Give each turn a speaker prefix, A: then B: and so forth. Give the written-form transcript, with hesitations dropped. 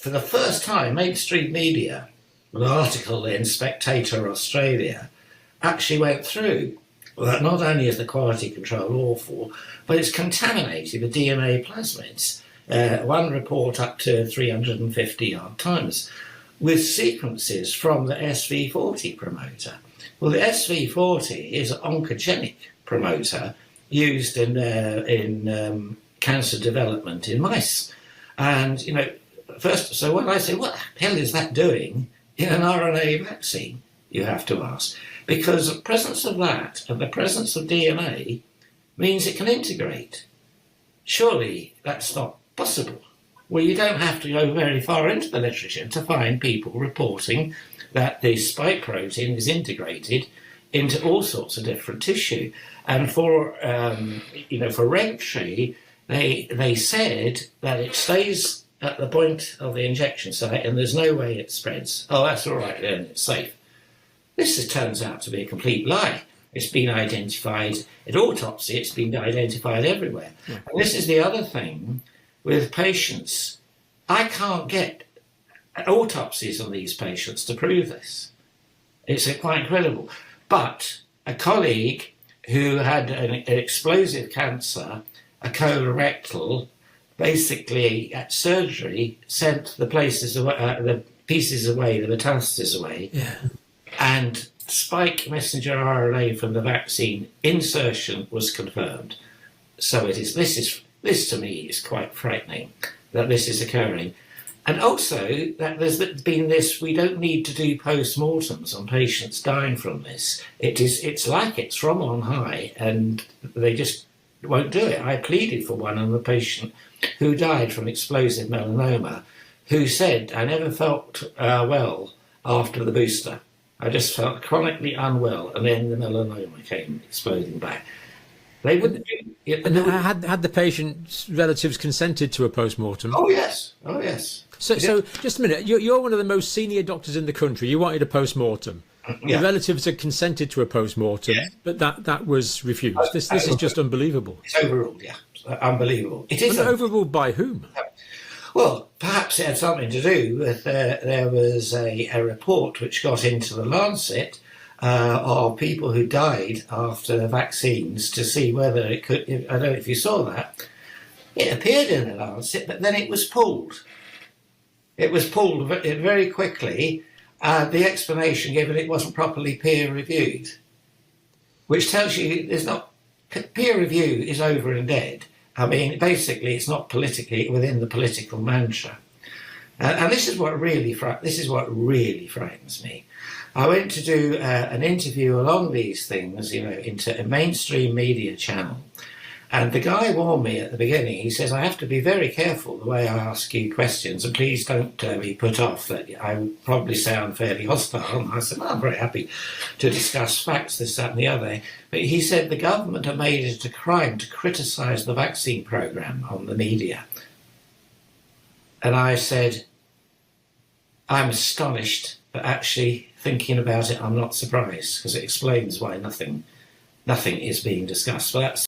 A: for the first time, mainstream media, an article in Spectator Australia, actually went through that not only is the quality control awful, but it's contaminated with DNA plasmids. One report up to 350 odd times, with sequences from the SV40 promoter. Well, the SV40 is an oncogenic promoter used in cancer development in mice. And, so when I say, what the hell is that doing in an RNA vaccine, you have to ask. Because the presence of that and the presence of DNA means it can integrate. Surely that's not possible. Well, you don't have to go very far into the literature to find people reporting that the spike protein is integrated into all sorts of different tissue. And for Registry, they said that it stays at the point of the injection site and there's no way it spreads. Oh, that's all right then, it's safe. This turns out to be a complete lie. It's been identified at autopsy, it's been identified everywhere. Yeah. And this is the other thing with patients. I can't get autopsies on these patients to prove this. It's quite incredible. But a colleague who had an explosive cancer, a colorectal, basically at surgery sent the pieces away, the metastases away, and spike messenger RNA from the vaccine insertion was confirmed. So it is. This to me is quite frightening that this is occurring. And also that there's been this, we don't need to do post-mortems on patients dying from this. It's like it's from on high and they just won't do it. I pleaded for one on the patient who died from explosive melanoma, who said, I never felt well after the booster. I just felt chronically unwell, and then the melanoma came exploding back. They wouldn't do it.
B: And had the patient's relatives consented to a post-mortem?
A: Oh, yes. Oh, yes.
B: So just a minute. You're one of the most senior doctors in the country. You wanted a post-mortem. Yeah. The relatives had consented to a post-mortem, but that was refused. This is just unbelievable.
A: It's overruled, yeah. Unbelievable. It is
B: overruled by whom?
A: Well, perhaps it had something to do with there was a report which got into the Lancet of people who died after vaccines to see whether it could. I don't know if you saw that. It appeared in the Lancet, but then it was pulled. It was pulled very quickly. The explanation given, it wasn't properly peer reviewed, which tells you there's not peer review is over and dead. I mean, basically, it's not politically within the political mantra, and this is what really frightens me. I went to do an interview along these things, into a mainstream media channel, and the guy warned me at the beginning. He says, I have to be very careful the way I ask you questions, and please don't be put off that I probably sound fairly hostile. And I said, well, I'm very happy to discuss facts, this, that and the other. But he said the government have made it a crime to criticise the vaccine programme on the media. And I said, I'm astonished, but actually thinking about it, I'm not surprised, because it explains why nothing is being discussed. Well, that's